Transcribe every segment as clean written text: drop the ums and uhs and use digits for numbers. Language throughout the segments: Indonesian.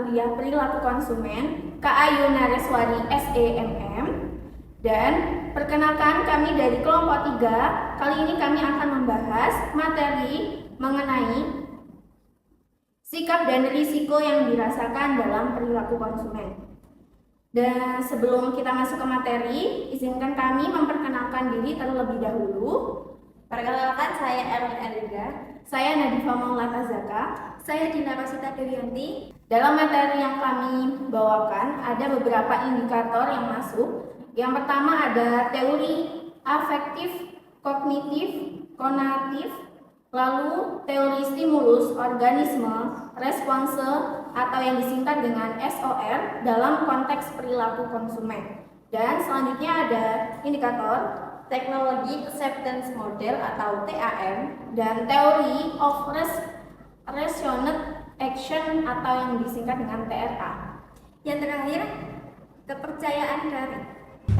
kuliah perilaku konsumen KAU Nareswari SEMM. Dan perkenalkan, kami dari kelompok 3. Kali ini kami akan membahas materi mengenai sikap dan risiko yang dirasakan dalam perilaku konsumen. Dan sebelum kita masuk ke materi, izinkan kami memperkenalkan diri terlebih dahulu. Perkenalkan, saya Erwin Erida. Saya Nadifa Maulata Zaka. Saya Dina Rosita Dewianti. Dalam materi yang kami bawakan, ada beberapa indikator yang masuk. Yang pertama ada teori afektif, kognitif, konatif, lalu teori stimulus, organisme, response, atau yang disingkat dengan SOR dalam konteks perilaku konsumen. Dan selanjutnya ada indikator Teknologi Acceptance Model atau TAM, dan teori of rationed action atau yang disingkat dengan TRA. Yang terakhir, kepercayaan dari.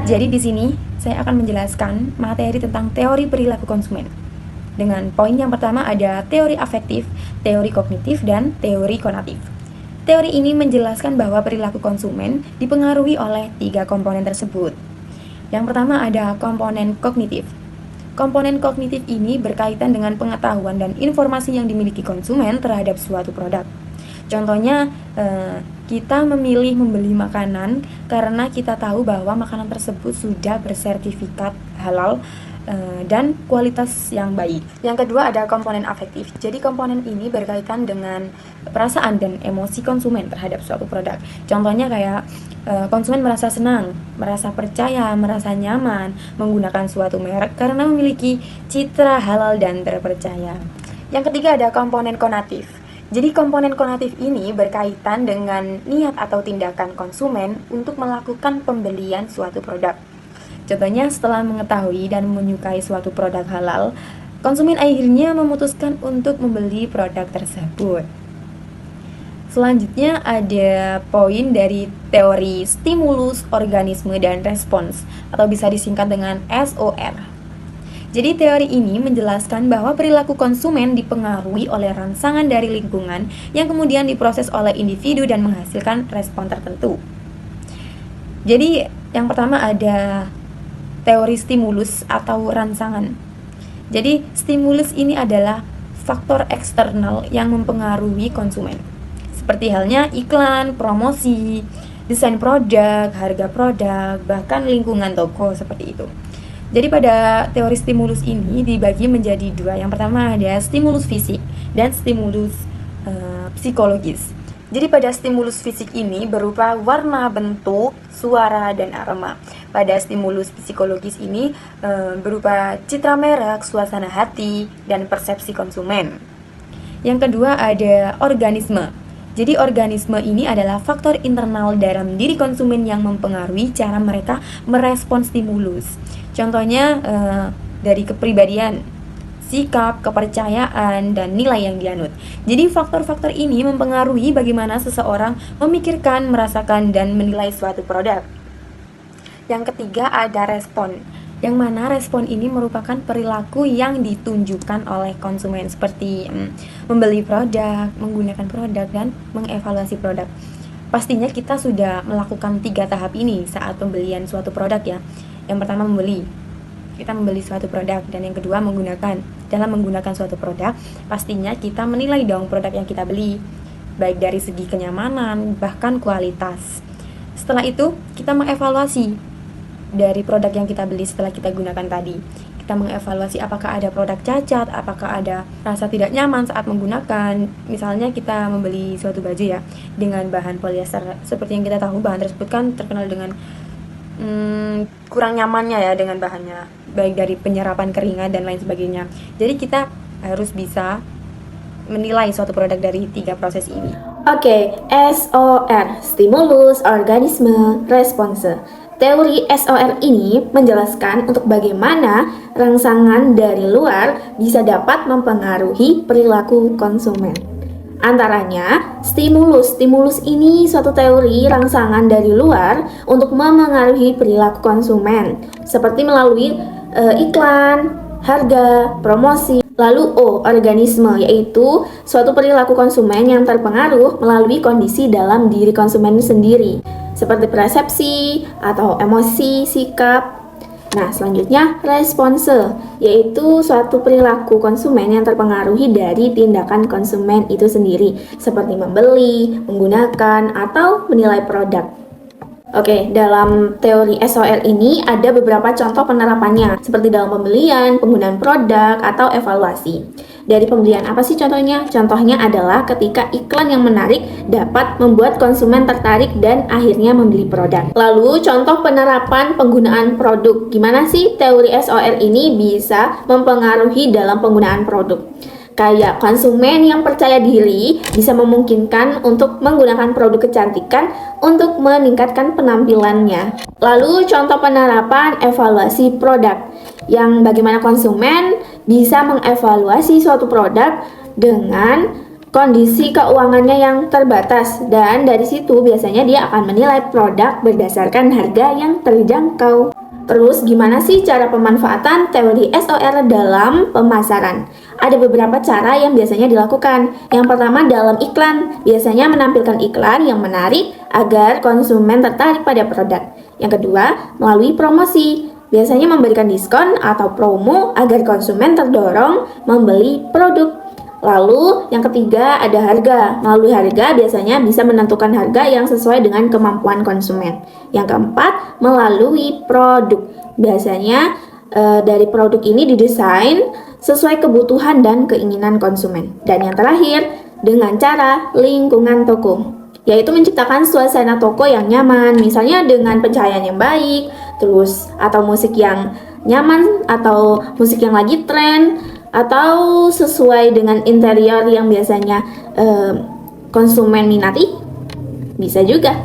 Jadi di sini saya akan menjelaskan materi tentang teori perilaku konsumen. Dengan poin yang pertama ada teori afektif, teori kognitif, dan teori konatif. Teori ini menjelaskan bahwa perilaku konsumen dipengaruhi oleh 3 komponen tersebut. Yang pertama ada komponen kognitif. Komponen kognitif ini berkaitan dengan pengetahuan dan informasi yang dimiliki konsumen terhadap suatu produk. Contohnya, kita memilih membeli makanan karena kita tahu bahwa makanan tersebut sudah bersertifikat halal dan kualitas yang baik. Yang kedua ada komponen afektif. Jadi komponen ini berkaitan dengan perasaan dan emosi konsumen terhadap suatu produk. Contohnya kayak konsumen merasa senang, merasa percaya, merasa nyaman menggunakan suatu merek karena memiliki citra halal dan terpercaya. Yang ketiga ada komponen konatif. Jadi komponen konatif ini berkaitan dengan niat atau tindakan konsumen untuk melakukan pembelian suatu produk. Contohnya setelah mengetahui dan menyukai suatu produk halal, konsumen akhirnya memutuskan untuk membeli produk tersebut. Selanjutnya ada poin dari teori stimulus, organisme, dan respons atau bisa disingkat dengan SOR. Jadi teori ini menjelaskan bahwa perilaku konsumen dipengaruhi oleh rangsangan dari lingkungan yang kemudian diproses oleh individu dan menghasilkan respon tertentu. Jadi yang pertama ada teori stimulus atau rangsangan. Jadi stimulus ini adalah faktor eksternal yang mempengaruhi konsumen. Seperti halnya iklan, promosi, desain produk, harga produk, bahkan lingkungan toko seperti itu. Jadi pada teori stimulus ini dibagi menjadi 2. Yang pertama ada stimulus fisik dan stimulus psikologis. Jadi pada stimulus fisik ini berupa warna, bentuk, suara, dan aroma. Pada stimulus psikologis ini berupa citra merek, suasana hati, dan persepsi konsumen. Yang kedua ada organisme. Jadi organisme ini adalah faktor internal dalam diri konsumen yang mempengaruhi cara mereka merespon stimulus. Contohnya dari kepribadian, sikap, kepercayaan, dan nilai yang dianut. Jadi faktor-faktor ini mempengaruhi bagaimana seseorang memikirkan, merasakan, dan menilai suatu produk. Yang ketiga ada respon, yang mana respon ini merupakan perilaku yang ditunjukkan oleh konsumen seperti membeli produk, menggunakan produk, dan mengevaluasi produk. Pastinya kita sudah melakukan 3 tahap ini saat pembelian suatu produk ya. Yang pertama kita membeli suatu produk, dan yang kedua dalam menggunakan suatu produk pastinya kita menilai dong produk yang kita beli, baik dari segi kenyamanan bahkan kualitas. Setelah itu kita mengevaluasi dari produk yang kita beli setelah kita gunakan tadi. Kita mengevaluasi apakah ada produk cacat, apakah ada rasa tidak nyaman saat menggunakan. Misalnya kita membeli suatu baju ya dengan bahan polyester, seperti yang kita tahu bahan tersebut kan terkenal dengan kurang nyamannya ya dengan bahannya, baik dari penyerapan keringat dan lain sebagainya. Jadi kita harus bisa menilai suatu produk dari 3 proses ini. Oke, SOR, stimulus, organisme, response. Teori SOR ini menjelaskan untuk bagaimana rangsangan dari luar bisa dapat mempengaruhi perilaku konsumen. Antaranya, stimulus. Stimulus ini suatu teori rangsangan dari luar untuk memengaruhi perilaku konsumen, seperti melalui iklan, harga, promosi. Lalu O, organisme, yaitu suatu perilaku konsumen yang terpengaruh melalui kondisi dalam diri konsumen sendiri, seperti persepsi atau emosi, sikap. Nah, selanjutnya response, yaitu suatu perilaku konsumen yang terpengaruhi dari tindakan konsumen itu sendiri, seperti membeli, menggunakan, atau menilai produk. Oke, dalam teori SOR ini ada beberapa contoh penerapannya, seperti dalam pembelian, penggunaan produk, atau evaluasi. Dari pembelian apa sih contohnya? Contohnya adalah ketika iklan yang menarik dapat membuat konsumen tertarik dan akhirnya membeli produk. Lalu, contoh penerapan penggunaan produk. Gimana sih teori SOR ini bisa mempengaruhi dalam penggunaan produk? Kayak konsumen yang percaya diri bisa memungkinkan untuk menggunakan produk kecantikan untuk meningkatkan penampilannya. Lalu contoh penerapan evaluasi produk, yang bagaimana konsumen bisa mengevaluasi suatu produk dengan kondisi keuangannya yang terbatas, dan dari situ biasanya dia akan menilai produk berdasarkan harga yang terjangkau. Terus gimana sih cara pemanfaatan teori SOR dalam pemasaran? Ada beberapa cara yang biasanya dilakukan. Yang pertama dalam iklan, biasanya menampilkan iklan yang menarik agar konsumen tertarik pada produk. Yang kedua, melalui promosi, biasanya memberikan diskon atau promo agar konsumen terdorong membeli produk. Lalu yang ketiga ada harga. Melalui harga biasanya bisa menentukan harga yang sesuai dengan kemampuan konsumen. Yang keempat melalui produk. Biasanya dari produk ini didesain sesuai kebutuhan dan keinginan konsumen. Dan yang terakhir dengan cara lingkungan toko, yaitu menciptakan suasana toko yang nyaman, misalnya dengan pencahayaan yang baik, terus atau musik yang nyaman atau musik yang lagi tren, atau sesuai dengan interior yang biasanya konsumen minati, bisa juga.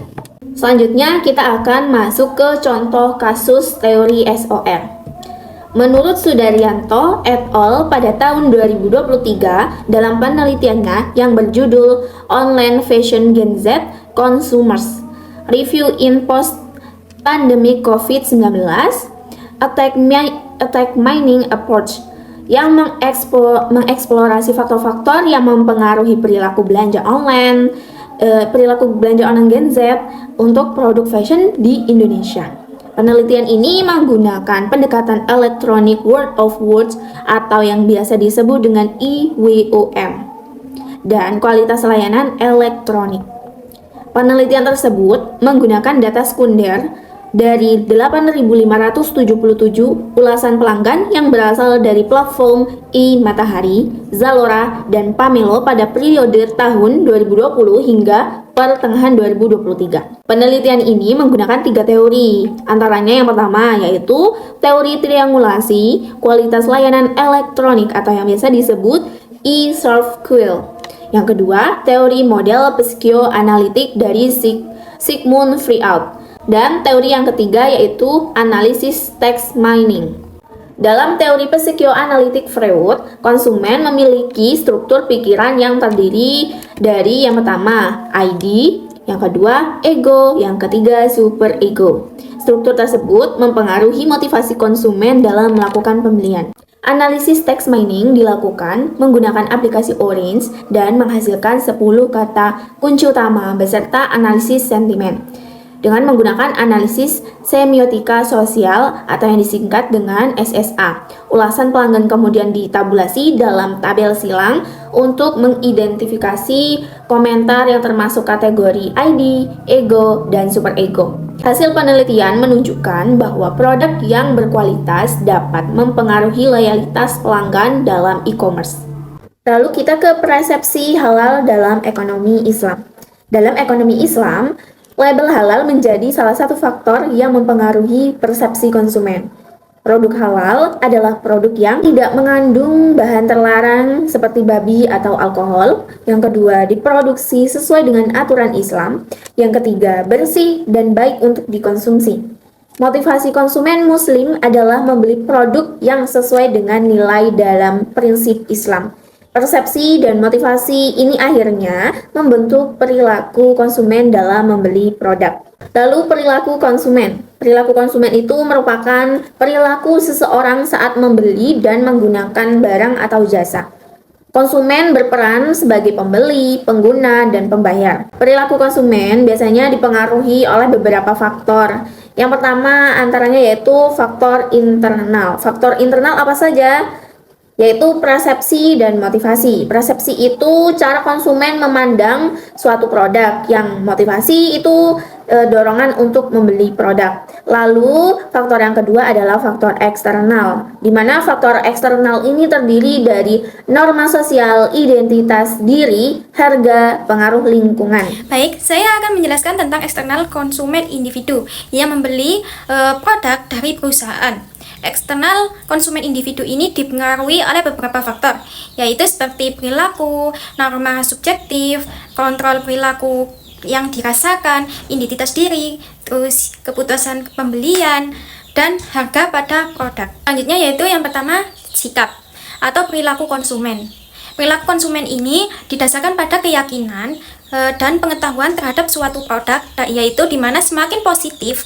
Selanjutnya kita akan masuk ke contoh kasus teori SOR. Menurut Sudaryanto et al. Pada tahun 2023 dalam penelitiannya yang berjudul Online Fashion Gen Z Consumers Review in Post-Pandemic COVID-19 Attack Mining Approach, yang mengeksplorasi faktor-faktor yang mempengaruhi perilaku belanja online Gen Z untuk produk fashion di Indonesia. Penelitian ini menggunakan pendekatan Electronic Word of Words atau yang biasa disebut dengan EWOM dan kualitas layanan elektronik. Penelitian tersebut menggunakan data sekunder dari 8.577 ulasan pelanggan yang berasal dari platform iMatahari, Zalora, dan Pamelo pada periode tahun 2020 hingga pertengahan 2023. Penelitian ini menggunakan 3 teori, antaranya yang pertama yaitu teori triangulasi kualitas layanan elektronik atau yang biasa disebut e-SERVQual. Yang kedua, teori model psikoanalitik dari Sigmund Freud. Dan teori yang ketiga yaitu analisis text mining. Dalam teori psikoanalitik Freud, konsumen memiliki struktur pikiran yang terdiri dari yang pertama ID, yang kedua ego, yang ketiga superego. Struktur tersebut mempengaruhi motivasi konsumen dalam melakukan pembelian. Analisis text mining dilakukan menggunakan aplikasi Orange dan menghasilkan 10 kata kunci utama beserta analisis sentimen. Dengan menggunakan analisis semiotika sosial atau yang disingkat dengan SSA. Ulasan pelanggan kemudian ditabulasi dalam tabel silang untuk mengidentifikasi komentar yang termasuk kategori ID, ego, dan superego. Hasil penelitian menunjukkan bahwa produk yang berkualitas dapat mempengaruhi loyalitas pelanggan dalam e-commerce. Lalu kita ke persepsi halal dalam ekonomi Islam. Dalam ekonomi Islam, label halal menjadi salah satu faktor yang mempengaruhi persepsi konsumen. Produk halal adalah produk yang tidak mengandung bahan terlarang seperti babi atau alkohol. Yang kedua, diproduksi sesuai dengan aturan Islam. Yang ketiga, bersih dan baik untuk dikonsumsi. Motivasi konsumen muslim adalah membeli produk yang sesuai dengan nilai dalam prinsip Islam. Persepsi dan motivasi ini akhirnya membentuk perilaku konsumen dalam membeli produk. Lalu perilaku konsumen. Perilaku konsumen itu merupakan perilaku seseorang saat membeli dan menggunakan barang atau jasa. Konsumen berperan sebagai pembeli, pengguna, dan pembayar. Perilaku konsumen biasanya dipengaruhi oleh beberapa faktor. Yang pertama antaranya yaitu faktor internal. Faktor internal apa saja? Yaitu persepsi dan motivasi. Persepsi itu cara konsumen memandang suatu produk, yang motivasi itu dorongan untuk membeli produk. Lalu faktor yang kedua adalah faktor eksternal, di mana faktor eksternal ini terdiri dari norma sosial, identitas diri, harga, pengaruh lingkungan. Baik, saya akan menjelaskan tentang eksternal konsumen individu yang membeli produk dari perusahaan. Eksternal konsumen individu ini dipengaruhi oleh beberapa faktor, yaitu seperti perilaku, norma subjektif, kontrol perilaku yang dirasakan, identitas diri, terus keputusan pembelian, dan harga pada produk. Selanjutnya yaitu yang pertama, sikap atau perilaku konsumen. Perilaku konsumen ini didasarkan pada keyakinan dan pengetahuan terhadap suatu produk, yaitu di mana semakin positif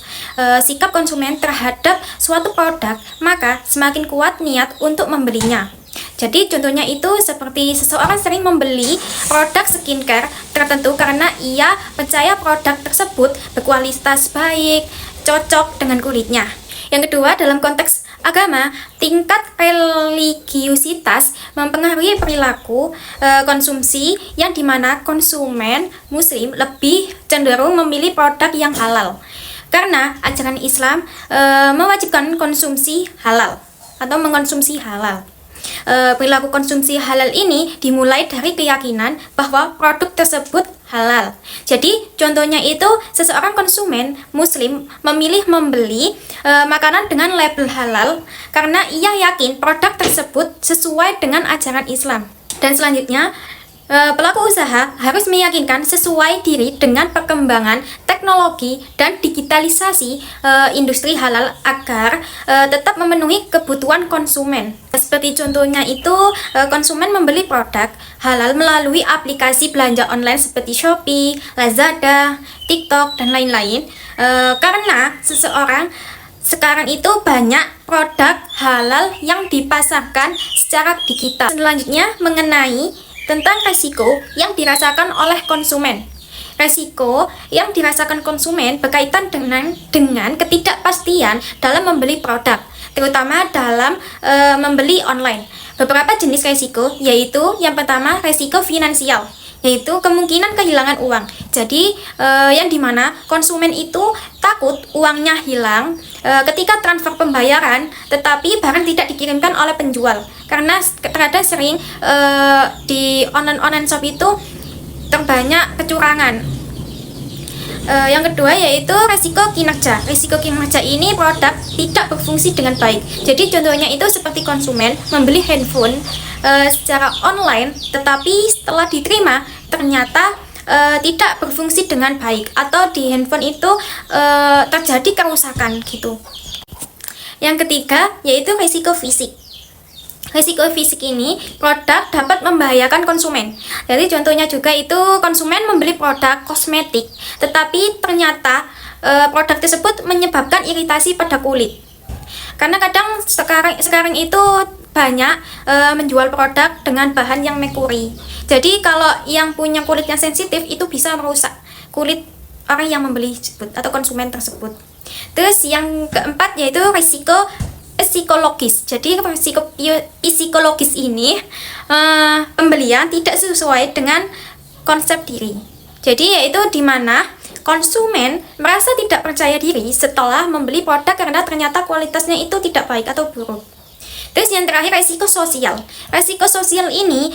sikap konsumen terhadap suatu produk, maka semakin kuat niat untuk membelinya. Jadi contohnya itu seperti seseorang sering membeli produk skincare tertentu karena ia percaya produk tersebut berkualitas baik, cocok dengan kulitnya. Yang kedua, dalam konteks agama, tingkat religiusitas mempengaruhi perilaku konsumsi, yang dimana konsumen muslim lebih cenderung memilih produk yang halal karena ajaran Islam mewajibkan konsumsi halal atau mengkonsumsi halal. Perilaku konsumsi halal ini dimulai dari keyakinan bahwa produk tersebut halal. Jadi contohnya itu seseorang konsumen muslim memilih membeli makanan dengan label halal karena ia yakin produk tersebut sesuai dengan ajaran Islam. Dan selanjutnya, pelaku usaha harus meyakinkan sesuai diri dengan perkembangan teknologi dan digitalisasi industri halal agar tetap memenuhi kebutuhan konsumen. Seperti contohnya itu, konsumen membeli produk halal melalui aplikasi belanja online seperti Shopee, Lazada, TikTok, dan lain-lain, karena sekarang itu banyak produk halal yang dipasarkan secara digital. Selanjutnya, mengenai tentang resiko yang dirasakan oleh konsumen. Resiko yang dirasakan konsumen berkaitan dengan ketidakpastian dalam membeli produk, terutama dalam membeli online. Beberapa jenis resiko yaitu yang pertama, resiko finansial, yaitu kemungkinan kehilangan uang. Jadi yang dimana konsumen itu takut uangnya hilang ketika transfer pembayaran, tetapi barang tidak dikirimkan oleh penjual, karena terkadang sering di online shop itu terbanyak kecurangan. Yang kedua yaitu resiko kinerja. Resiko kinerja ini produk tidak berfungsi dengan baik. Jadi contohnya itu seperti konsumen membeli handphone secara online, tetapi setelah diterima ternyata tidak berfungsi dengan baik, atau di handphone itu terjadi kerusakan gitu. Yang ketiga yaitu resiko fisik. Resiko fisik ini produk dapat membahayakan konsumen. Jadi contohnya juga itu konsumen membeli produk kosmetik, tetapi ternyata produk tersebut menyebabkan iritasi pada kulit. Karena kadang sekarang itu banyak menjual produk dengan bahan yang merkuri. Jadi kalau yang punya kulitnya sensitif itu bisa merusak kulit orang yang membeli tersebut atau konsumen tersebut. Terus yang keempat yaitu resiko psikologis. Jadi resiko psikologis ini pembelian tidak sesuai dengan konsep diri. Jadi yaitu di mana konsumen merasa tidak percaya diri setelah membeli produk karena ternyata kualitasnya itu tidak baik atau buruk. Terus yang terakhir resiko sosial. Resiko sosial ini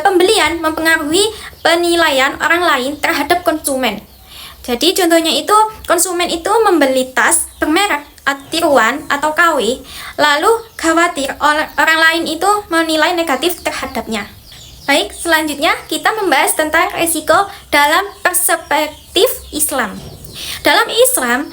pembelian mempengaruhi penilaian orang lain terhadap konsumen. Jadi contohnya itu konsumen itu membeli tas bermerek tiruan atau KW, lalu khawatir orang lain itu menilai negatif terhadapnya. Baik, selanjutnya kita membahas tentang resiko dalam perspektif Islam. Dalam Islam,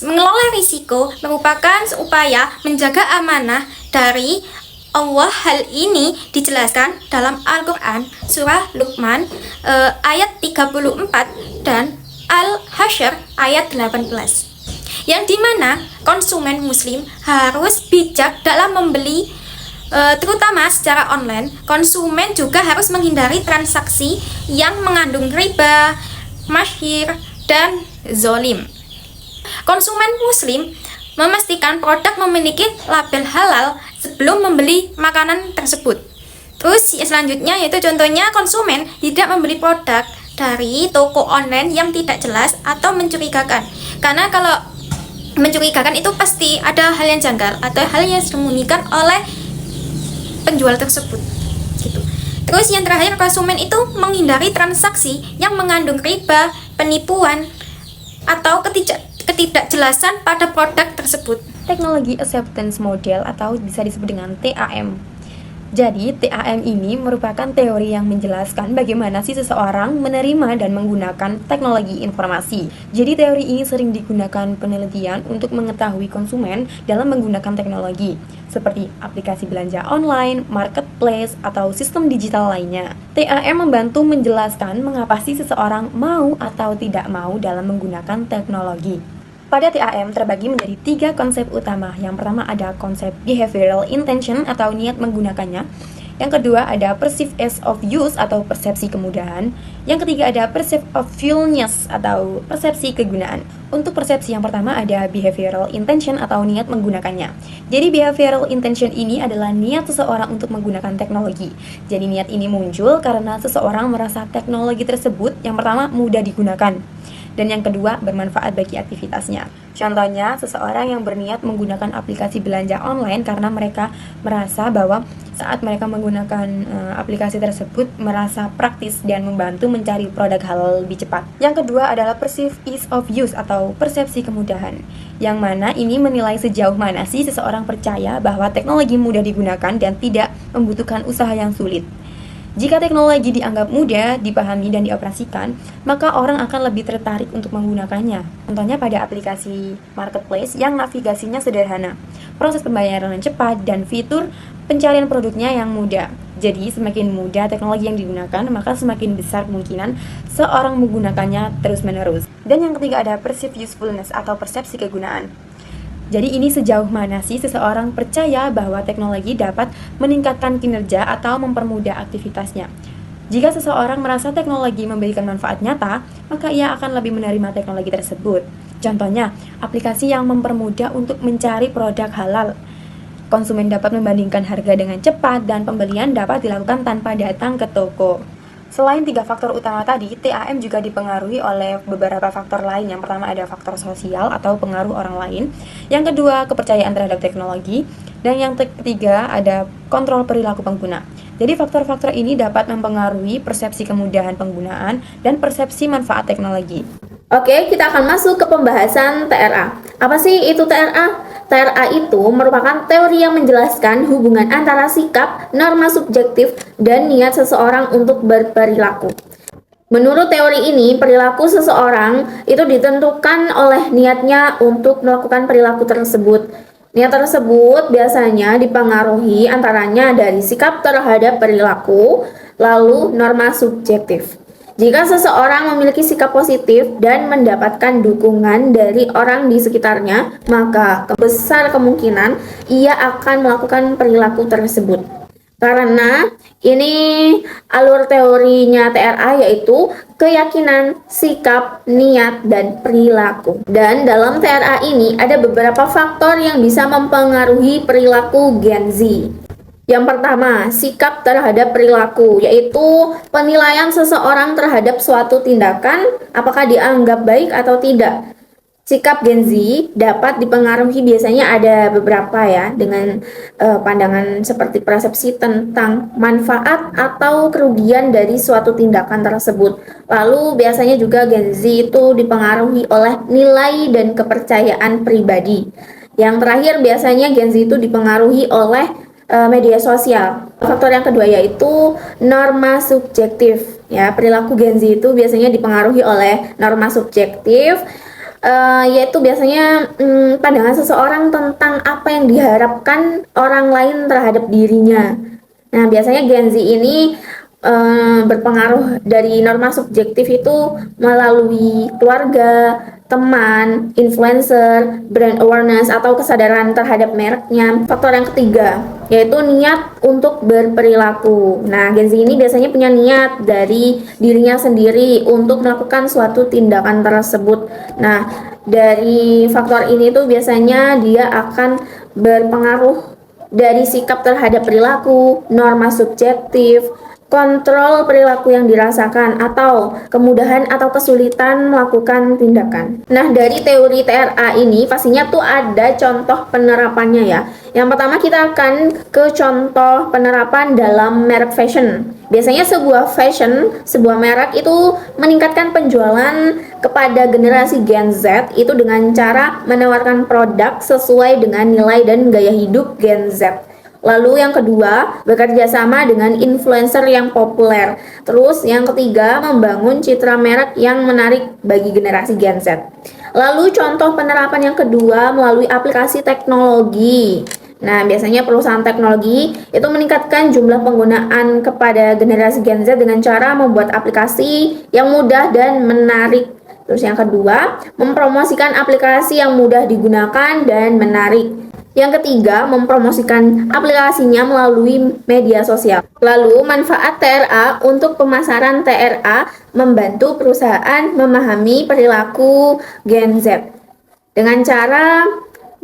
mengelola risiko merupakan upaya menjaga amanah dari Allah. Hal ini dijelaskan dalam Al-Quran, surah Luqman, ayat 34 dan Al-Hajj Al-Hasyr ayat 18, yang dimana konsumen muslim harus bijak dalam membeli, terutama secara online. Konsumen juga harus menghindari transaksi yang mengandung riba, masyir, dan zolim. Konsumen muslim memastikan produk memiliki label halal sebelum membeli makanan tersebut. Terus selanjutnya yaitu contohnya konsumen tidak membeli produk dari toko online yang tidak jelas atau mencurigakan. Karena kalau mencurigakan itu pasti ada hal yang janggal atau hal yang disembunyikan oleh penjual tersebut gitu. Terus yang terakhir, konsumen itu menghindari transaksi yang mengandung riba, penipuan, atau ketidakjelasan pada produk tersebut. Teknologi Acceptance Model atau bisa disebut dengan TAM. Jadi, TAM ini merupakan teori yang menjelaskan bagaimana sih seseorang menerima dan menggunakan teknologi informasi. Jadi, teori ini sering digunakan penelitian untuk mengetahui konsumen dalam menggunakan teknologi, seperti aplikasi belanja online, marketplace, atau sistem digital lainnya. TAM membantu menjelaskan mengapa sih seseorang mau atau tidak mau dalam menggunakan teknologi. Pada TAM terbagi menjadi 3 konsep utama. Yang pertama ada konsep behavioral intention atau niat menggunakannya. Yang kedua ada perceived ease of use atau persepsi kemudahan. Yang ketiga ada perceived of usefulness atau persepsi kegunaan. Untuk persepsi yang pertama ada behavioral intention atau niat menggunakannya. Jadi behavioral intention ini adalah niat seseorang untuk menggunakan teknologi. Jadi niat ini muncul karena seseorang merasa teknologi tersebut yang pertama mudah digunakan, dan yang kedua bermanfaat bagi aktivitasnya. Contohnya, seseorang yang berniat menggunakan aplikasi belanja online karena mereka merasa bahwa saat mereka menggunakan aplikasi tersebut merasa praktis dan membantu mencari produk halal lebih cepat. Yang kedua adalah perceived ease of use atau persepsi kemudahan, yang mana ini menilai sejauh mana sih seseorang percaya bahwa teknologi mudah digunakan dan tidak membutuhkan usaha yang sulit. Jika teknologi dianggap mudah dipahami dan dioperasikan, maka orang akan lebih tertarik untuk menggunakannya. Contohnya pada aplikasi marketplace yang navigasinya sederhana, proses pembayaran yang cepat, dan fitur pencarian produknya yang mudah. Jadi semakin mudah teknologi yang digunakan, maka semakin besar kemungkinan seorang menggunakannya terus-menerus. Dan yang ketiga ada perceived usefulness atau persepsi kegunaan. Jadi ini sejauh mana sih seseorang percaya bahwa teknologi dapat meningkatkan kinerja atau mempermudah aktivitasnya. Jika seseorang merasa teknologi memberikan manfaat nyata, maka ia akan lebih menerima teknologi tersebut. Contohnya, aplikasi yang mempermudah untuk mencari produk halal. Konsumen dapat membandingkan harga dengan cepat dan pembelian dapat dilakukan tanpa datang ke toko. Selain 3 faktor utama tadi, TAM juga dipengaruhi oleh beberapa faktor lain. Yang pertama ada faktor sosial atau pengaruh orang lain. Yang kedua, kepercayaan terhadap teknologi. Dan yang ketiga ada kontrol perilaku pengguna. Jadi faktor-faktor ini dapat mempengaruhi persepsi kemudahan penggunaan dan persepsi manfaat teknologi. Oke, kita akan masuk ke pembahasan TRA. Apa sih itu TRA? TRA itu merupakan teori yang menjelaskan hubungan antara sikap, norma subjektif, dan niat seseorang untuk berperilaku. Menurut teori ini, perilaku seseorang itu ditentukan oleh niatnya untuk melakukan perilaku tersebut. Niat tersebut biasanya dipengaruhi antaranya dari sikap terhadap perilaku, lalu norma subjektif. Jika seseorang memiliki sikap positif dan mendapatkan dukungan dari orang di sekitarnya, maka besar kemungkinan ia akan melakukan perilaku tersebut. Karena ini alur teorinya TRA yaitu keyakinan, sikap, niat, dan perilaku. Dan dalam TRA ini ada beberapa faktor yang bisa mempengaruhi perilaku Gen Z. Yang pertama, sikap terhadap perilaku, yaitu penilaian seseorang terhadap suatu tindakan, apakah dianggap baik atau tidak. Sikap Gen Z dapat dipengaruhi biasanya ada beberapa ya, dengan pandangan seperti persepsi tentang manfaat atau kerugian dari suatu tindakan tersebut. Lalu biasanya juga Gen Z itu dipengaruhi oleh nilai dan kepercayaan pribadi. Yang terakhir biasanya Gen Z itu dipengaruhi oleh media sosial. Faktor yang kedua yaitu norma subjektif. Ya, perilaku Gen Z itu biasanya dipengaruhi oleh norma subjektif, yaitu biasanya pandangan seseorang tentang apa yang diharapkan orang lain terhadap dirinya. Nah, biasanya Gen Z ini berpengaruh dari norma subjektif itu melalui keluarga, teman, influencer, brand awareness atau kesadaran terhadap mereknya. Faktor yang ketiga yaitu niat untuk berperilaku. Nah, Gen Z ini biasanya punya niat dari dirinya sendiri untuk melakukan suatu tindakan tersebut. Nah, dari faktor ini tuh biasanya dia akan berpengaruh dari sikap terhadap perilaku, norma subjektif, kontrol perilaku yang dirasakan, atau kemudahan atau kesulitan melakukan tindakan. Nah, dari teori TRA ini pastinya tuh ada contoh penerapannya ya. Yang pertama kita akan ke contoh penerapan dalam merek fashion. Biasanya sebuah merek itu meningkatkan penjualan kepada generasi Gen Z itu dengan cara menawarkan produk sesuai dengan nilai dan gaya hidup Gen Z. Lalu yang kedua, bekerja sama dengan influencer yang populer. Terus yang ketiga, membangun citra merek yang menarik bagi generasi Gen Z. Lalu contoh penerapan yang kedua melalui aplikasi teknologi. Nah, biasanya perusahaan teknologi itu meningkatkan jumlah penggunaan kepada generasi Gen Z dengan cara membuat aplikasi yang mudah dan menarik. Terus yang kedua, mempromosikan aplikasi yang mudah digunakan dan menarik. Yang ketiga, mempromosikan aplikasinya melalui media sosial. Lalu, manfaat TRA untuk pemasaran TRA membantu perusahaan memahami perilaku Gen Z dengan cara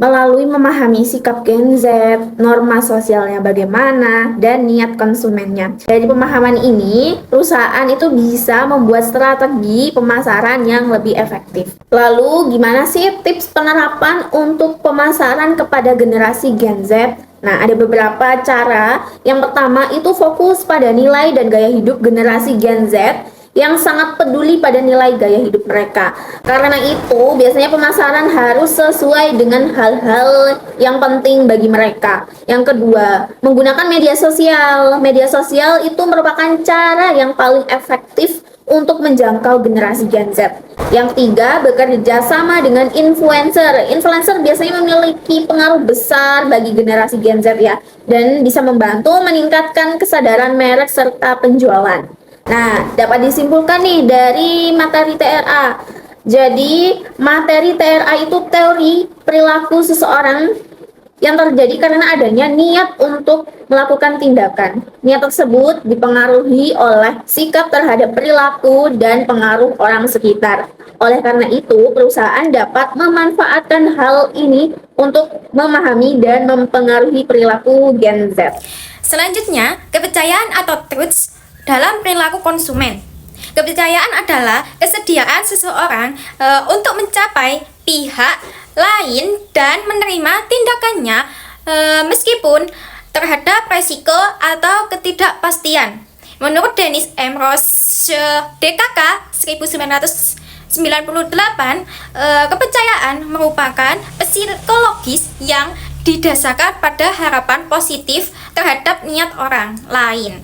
melalui memahami sikap Gen Z, norma sosialnya bagaimana, dan niat konsumennya. Dari pemahaman ini, perusahaan itu bisa membuat strategi pemasaran yang lebih efektif. Lalu, gimana sih tips penerapan untuk pemasaran kepada generasi Gen Z? Nah, ada beberapa cara. Yang pertama itu fokus pada nilai dan gaya hidup generasi Gen Z yang sangat peduli pada nilai gaya hidup mereka. Karena itu, biasanya pemasaran harus sesuai dengan hal-hal yang penting bagi mereka. Yang kedua, menggunakan media sosial. Media sosial itu merupakan cara yang paling efektif untuk menjangkau generasi Gen Z. Yang ketiga, bekerja sama dengan influencer. Influencer biasanya memiliki pengaruh besar bagi generasi Gen Z ya, dan bisa membantu meningkatkan kesadaran merek serta penjualan. Nah, dapat disimpulkan nih dari materi TRA. Jadi, materi TRA itu teori perilaku seseorang yang terjadi karena adanya niat untuk melakukan tindakan. Niat tersebut dipengaruhi oleh sikap terhadap perilaku dan pengaruh orang sekitar. Oleh karena itu, perusahaan dapat memanfaatkan hal ini untuk memahami dan mempengaruhi perilaku Gen Z. Selanjutnya, kepercayaan atau truths dalam perilaku konsumen. Kepercayaan adalah kesediaan seseorang untuk mencapai pihak lain dan menerima tindakannya meskipun terhadap resiko atau ketidakpastian. Menurut Dennis M. Ross, DKK 1998, kepercayaan merupakan psikologis yang didasarkan pada harapan positif terhadap niat orang lain.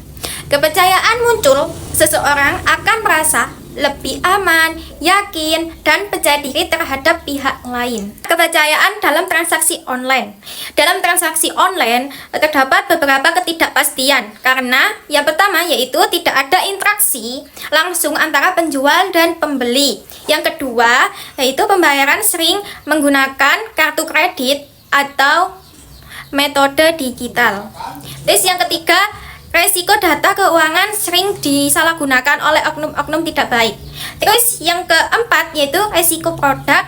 Kepercayaan muncul, seseorang akan merasa lebih aman, yakin, dan percaya diri terhadap pihak lain. Kepercayaan dalam transaksi online. Dalam transaksi online terdapat beberapa ketidakpastian karena yang pertama yaitu tidak ada interaksi langsung antara penjual dan pembeli. Yang kedua yaitu pembayaran sering menggunakan kartu kredit atau metode digital. Terus yang ketiga, resiko data keuangan sering disalahgunakan oleh oknum-oknum tidak baik. Terus yang keempat yaitu resiko produk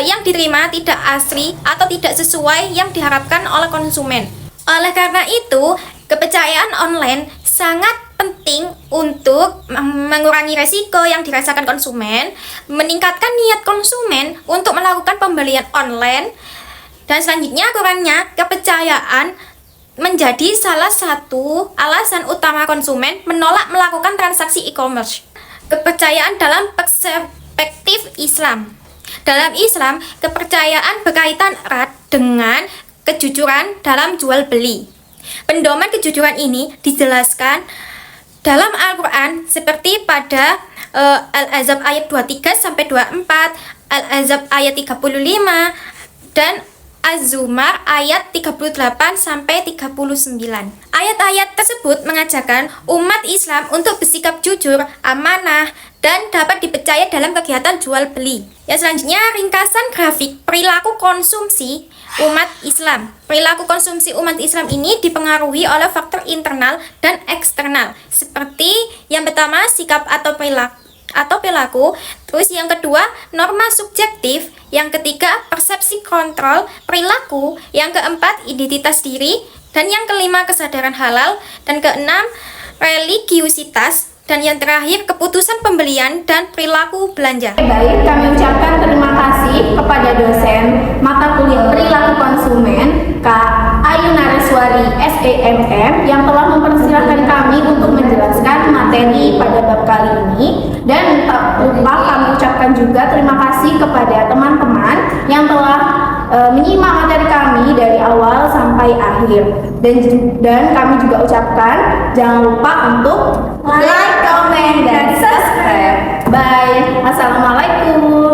yang diterima tidak asli atau tidak sesuai yang diharapkan oleh konsumen. Oleh karena itu, kepercayaan online sangat penting untuk mengurangi resiko yang dirasakan konsumen, meningkatkan niat konsumen untuk melakukan pembelian online, dan selanjutnya kurangnya kepercayaan menjadi salah satu alasan utama konsumen menolak melakukan transaksi e-commerce. Kepercayaan dalam perspektif Islam. Dalam Islam, kepercayaan berkaitan erat dengan kejujuran dalam jual beli. Pedoman kejujuran ini dijelaskan dalam Al-Quran seperti pada Al-Ahzab ayat 23 sampai 24, Al-Ahzab ayat 35, dan Az-Zumar ayat 38 sampai 39. Ayat-ayat tersebut mengajarkan umat Islam untuk bersikap jujur, amanah, dan dapat dipercaya dalam kegiatan jual beli. Yang selanjutnya ringkasan grafik perilaku konsumsi umat Islam. Perilaku konsumsi umat Islam ini dipengaruhi oleh faktor internal dan eksternal. Seperti yang pertama sikap atau perilaku, terus yang kedua norma subjektif, yang ketiga persepsi kontrol perilaku, yang keempat identitas diri, dan yang kelima kesadaran halal, dan keenam religiusitas, dan yang terakhir keputusan pembelian dan perilaku belanja. Baik, kami ucapkan terima kasih kepada dosen mata kuliah perilaku konsumen Kak Ayu Nareswari SEMM yang telah mempersilahkan kami untuk menjelaskan materi pada bab kali ini. Dan tak lupa kami ucapkan juga terima kasih kepada teman-teman yang telah menyimak materi kami dari awal sampai akhir. Dan kami juga ucapkan jangan lupa untuk like, comment, dan subscribe. Bye. Assalamualaikum.